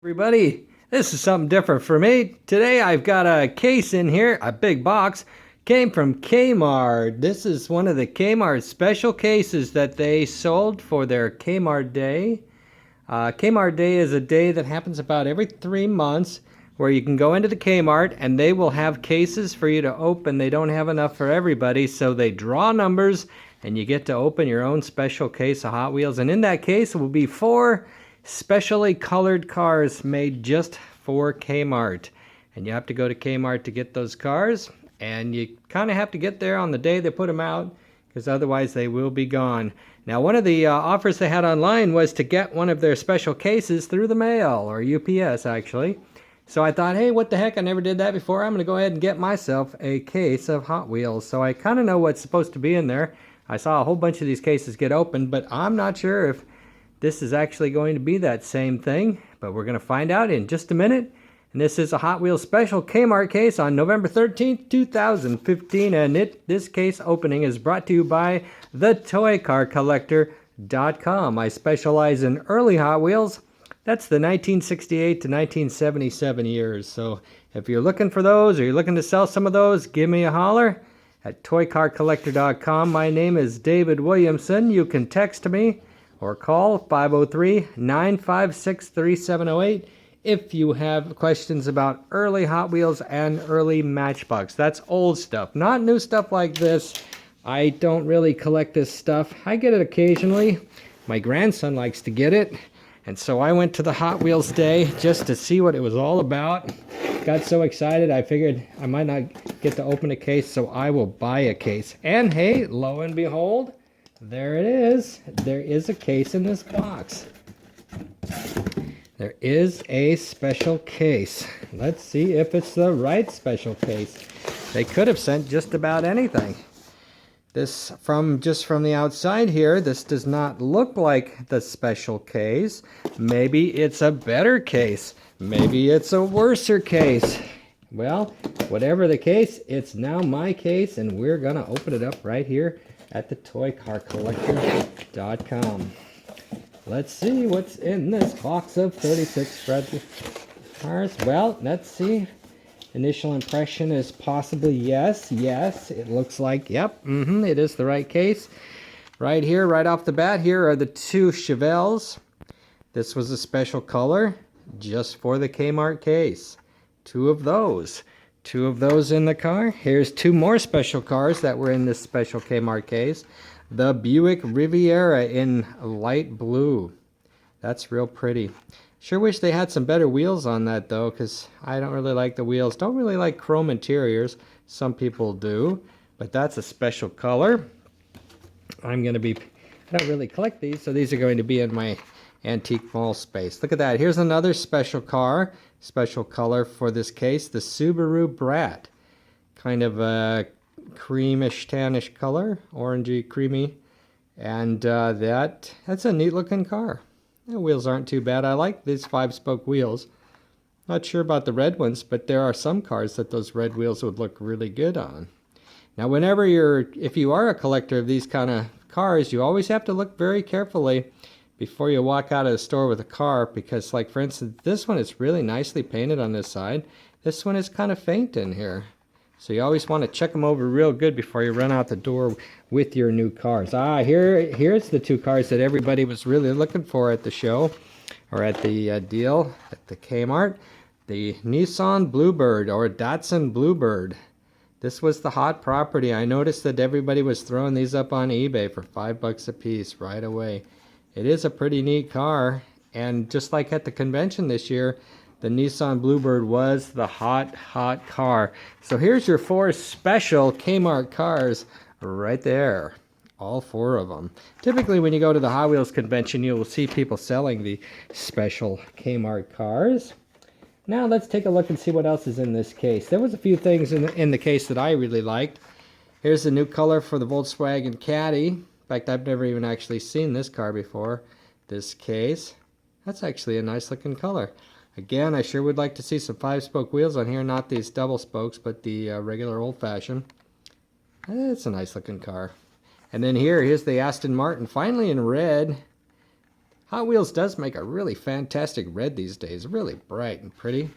Everybody, this is something different for me. Today I've got a case in here, a big box, came from Kmart. This is one of the Kmart special cases that they sold for their Kmart Day. Kmart Day is a day that happens about every 3 months where you can go into the Kmart and they will have cases for you to open. They don't have enough for everybody, so they draw numbers and you get to open your own special case of Hot Wheels. And in that case will be 4 specially colored cars made just for Kmart. And you have to go to Kmart to get those cars, and you kind of have to get there on the day they put them out, because otherwise they will be gone. Now, one of the offers they had online was to get one of their special cases through the mail, or UPS actually. So I thought, hey, what the heck, I never did that before. I'm going to go ahead and get myself a case of Hot Wheels. So I kind of know what's supposed to be in there. I saw a whole bunch of these cases get opened, but I'm not sure if this is actually going to be that same thing, but we're going to find out in just a minute. And this is a Hot Wheels special Kmart case on November 13th, 2015. And this case opening is brought to you by the ToyCarCollector.com. I specialize in early Hot Wheels. That's the 1968 to 1977 years. So if you're looking for those or you're looking to sell some of those, give me a holler at ToyCarCollector.com. My name is David Williamson. You can text me or call 503-956-3708 if you have questions about early Hot Wheels and early Matchbox. That's old stuff, not new stuff like this. I don't really collect this stuff. I get it occasionally. My grandson likes to get it. And so I went to the Hot Wheels Day just to see what it was all about. Got so excited, I figured I might not get to open a case, so I will buy a case. And hey, lo and behold, there it is. There is a case in this box. There is a special case. Let's see if it's the right special case. They could have sent just about anything. This, just from the outside here, this does not look like the special case. Maybe it's a better case. Maybe it's a worser case. Well, whatever the case, it's now my case, and we're gonna open it up right here at the ToyCarCollector.com. Let's see what's in this box of 36 red cars. Well, let's see. Initial impression is possibly yes. Yes, it looks like, yep, it is the right case. Right here, right off the bat, here are the 2 Chevelles. This was a special color just for the Kmart case. 2 of those. 2 of those in the car. Here's 2 more special cars that were in this special Kmart case. The Buick Riviera in light blue. That's real pretty. Sure wish they had some better wheels on that though, because I don't really like the wheels. Don't really like chrome interiors. Some people do, but that's a special color. I don't really collect these, so these are going to be in my antique mall space. Look at that. Here's another special car, special color for this case, the Subaru Brat. Kind of a creamish, tannish color, orangey, creamy. And that's a neat looking car. The wheels aren't too bad. I like these 5-spoke wheels. Not sure about the red ones, but there are some cars that those red wheels would look really good on. Now, if you are a collector of these kind of cars, you always have to look very carefully before you walk out of the store with a car, because, like, for instance, this one is really nicely painted on this side. This one is kind of faint in here. So you always want to check them over real good before you run out the door with your new cars. Here's the 2 cars that everybody was really looking for at the show, or at the deal at the Kmart. The Nissan Bluebird, or Datsun Bluebird. This was the hot property. I noticed that everybody was throwing these up on eBay for $5 a piece right away. It is a pretty neat car, and just like at the convention this year, the Nissan Bluebird was the hot car. So here's your 4 special Kmart cars right there. All 4 of them. Typically when you go to the Hot Wheels convention, you will see people selling the special Kmart cars. Now let's take a look and see what else is in this case. There was a few things in the case that I really liked. Here's the new color for the Volkswagen Caddy. In fact, I've never even actually seen this car before. This case. That's actually a nice looking color. Again, I sure would like to see some 5-spoke wheels on here, not these double spokes, but the regular old-fashioned. It's a nice looking car. And then here's the Aston Martin, finally in red. Hot Wheels does make a really fantastic red these days. Really bright and pretty.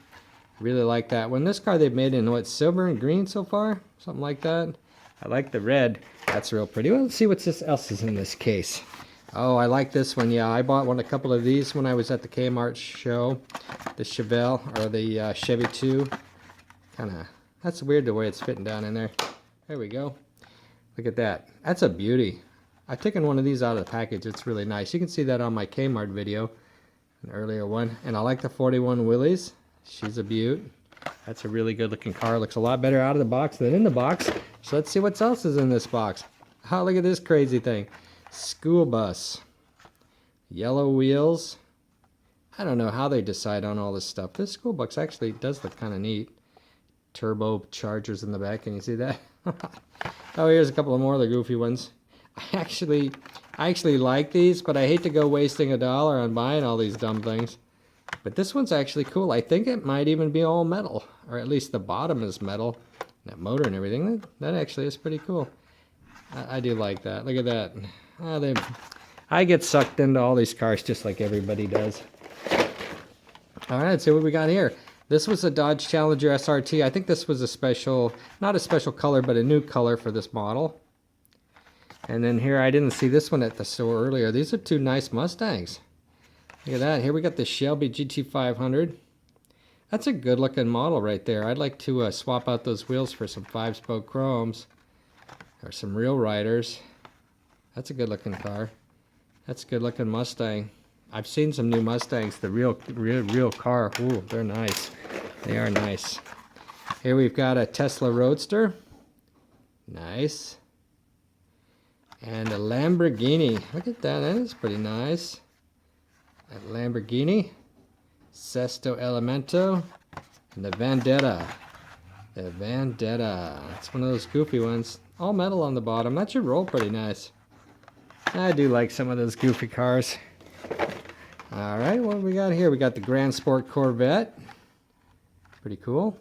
Really like that one. This car they've made in what, silver and green so far? Something like that. I like the red. That's real pretty. Well, let's see what else is in this case. Oh, I like this one. Yeah, I bought a couple of these when I was at the Kmart show. The Chevelle, or the Chevy 2. That's weird the way it's fitting down in there. There we go. Look at that. That's a beauty. I've taken one of these out of the package. It's really nice. You can see that on my Kmart video, an earlier one. And I like the 41 Willys. She's a beaut. That's a really good looking car. Looks a lot better out of the box than in the box. So let's see what else is in this box. Oh, look at this crazy thing. School bus. Yellow wheels. I don't know how they decide on all this stuff. This school bus actually does look kind of neat. Turbo chargers in the back. Can you see that? Oh, here's a couple of more of the goofy ones. I actually like these, but I hate to go wasting $1 on buying all these dumb things. But this one's actually cool. I think it might even be all metal, or at least the bottom is metal. That motor and everything. That actually is pretty cool. I do like that. Look at that. I get sucked into all these cars just like everybody does. All right, let's see what we got here. This was a Dodge Challenger Srt. I think this was a special, not a special color, but a new color for this model. And then here, I didn't see this one at the store earlier. These are two nice Mustangs. Look at that. Here we got the Shelby Gt500. That's a good looking model right there. I'd like to swap out those wheels for some 5-spoke chromes. Or some real riders. That's a good looking car. That's a good looking Mustang. I've seen some new Mustangs. The real car. Ooh, they're nice. They are nice. Here we've got a Tesla Roadster. Nice. And a Lamborghini. Look at that. That is pretty nice. A Lamborghini. Sesto Elemento. And the Vendetta. The Vendetta. It's one of those goofy ones. All metal on the bottom. That should roll pretty nice. I do like some of those goofy cars. Alright, what do we got here? We got the Grand Sport Corvette. Pretty cool.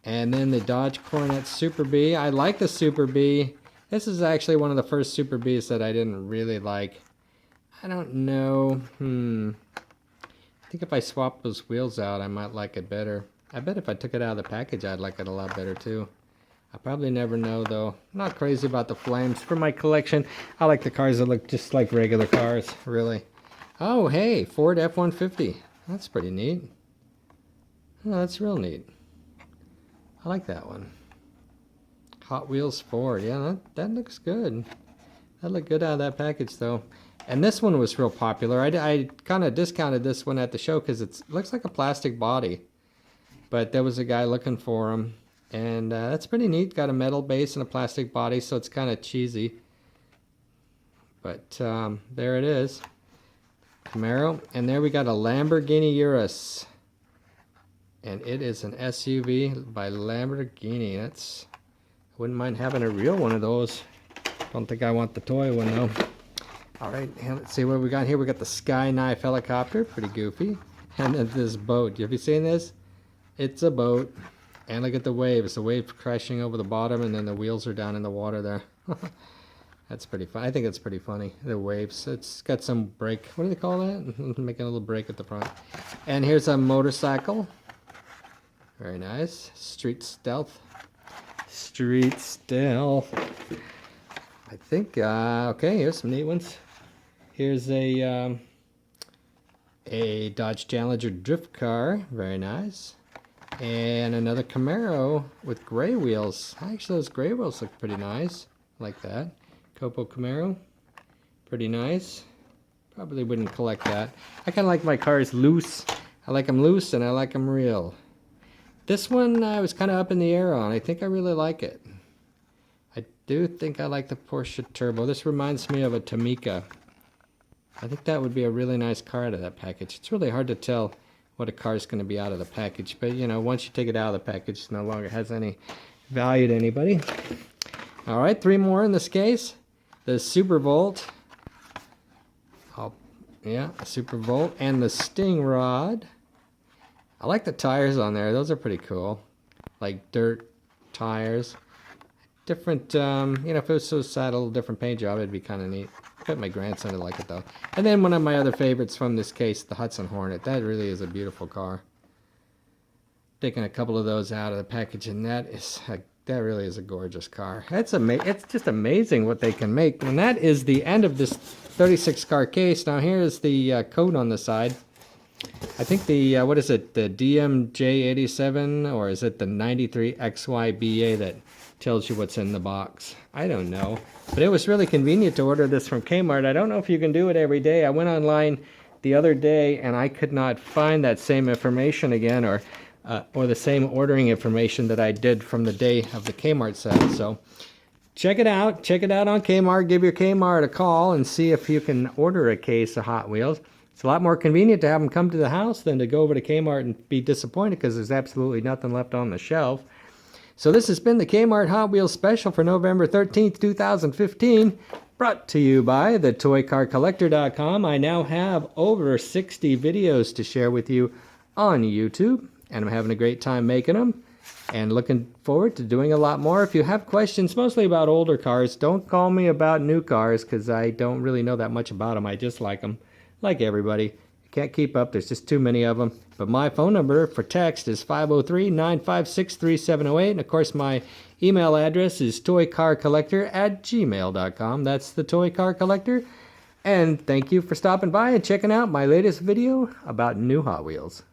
And then the Dodge Coronet Superbee. I like the Superbee. This is actually one of the first Superbees that I didn't really like. I don't know. I think if I swap those wheels out, I might like it better. I bet if I took it out of the package, I'd like it a lot better too. I'll probably never know though. I'm not crazy about the flames. For my collection, I like the cars that look just like regular cars, really. Oh, hey, Ford F-150. That's pretty neat. Oh, that's real neat. I like that one. Hot Wheels Ford. Yeah, that looks good. That looked good out of that package though. And this one was real popular. I kind of discounted this one at the show because it looks like a plastic body. But there was a guy looking for them. And that's pretty neat. Got a metal base and a plastic body, so it's kind of cheesy. But there it is. Camaro. And there we got a Lamborghini Urus. And it is an SUV by Lamborghini. I wouldn't mind having a real one of those. Don't think I want the toy one though. Alright, let's see what we got here. We got the Sky Knife helicopter. Pretty goofy. And then this boat. Have you seen this? It's a boat. And look at the waves. The waves crashing over the bottom, and then the wheels are down in the water there. That's pretty fun. I think it's pretty funny. The waves. It's got some brake. What do they call that? Making a little brake at the front. And here's a motorcycle. Very nice. Street Stealth. Street Stealth. I think, okay, here's some neat ones. Here's a Dodge Challenger drift car. Very nice. And another Camaro with gray wheels. Actually, those gray wheels look pretty nice. Like that. Copo Camaro. Pretty nice. Probably wouldn't collect that. I kind of like my cars loose. I like them loose and I like them real. This one I was kind of up in the air on. I think I really like it. I do think I like the Porsche Turbo. This reminds me of a Tomica. I think that would be a really nice car out of that package. It's really hard to tell what a car is going to be out of the package. But, you know, once you take it out of the package, it no longer has any value to anybody. All right, 3 more in this case. The Super Volt. Yeah, a Super Volt. And the Sting Rod. I like the tires on there. Those are pretty cool. Like dirt tires. Different, you know, if it was so sad, a little different paint job, it'd be kind of neat. I bet my grandson would like it though. And then one of my other favorites from this case, the Hudson Hornet. That really is a beautiful car. Taking a couple of those out of the package, and that really is a gorgeous car. It's just amazing what they can make. And that is the end of this 36 car case. Now here's the code on the side. I think the, what is it, the DMJ87, or is it the 93XYBA that tells you what's in the box? I don't know. But it was really convenient to order this from Kmart. I don't know if you can do it every day. I went online the other day and I could not find that same information again, or the same ordering information that I did from the day of the Kmart sale. So check it out. Check it out on Kmart. Give your Kmart a call and see if you can order a case of Hot Wheels. It's a lot more convenient to have them come to the house than to go over to Kmart and be disappointed because there's absolutely nothing left on the shelf. So this has been the Kmart Hot Wheels special for November 13th, 2015, brought to you by the ToyCarCollector.com. I now have over 60 videos to share with you on YouTube, and I'm having a great time making them and looking forward to doing a lot more. If you have questions, mostly about older cars, don't call me about new cars because I don't really know that much about them. I just like them. Like everybody. Can't keep up. There's just too many of them. But my phone number for text is 503-956-3708. And of course, my email address is toycarcollector@gmail.com. That's the Toy Car Collector. And thank you for stopping by and checking out my latest video about new Hot Wheels.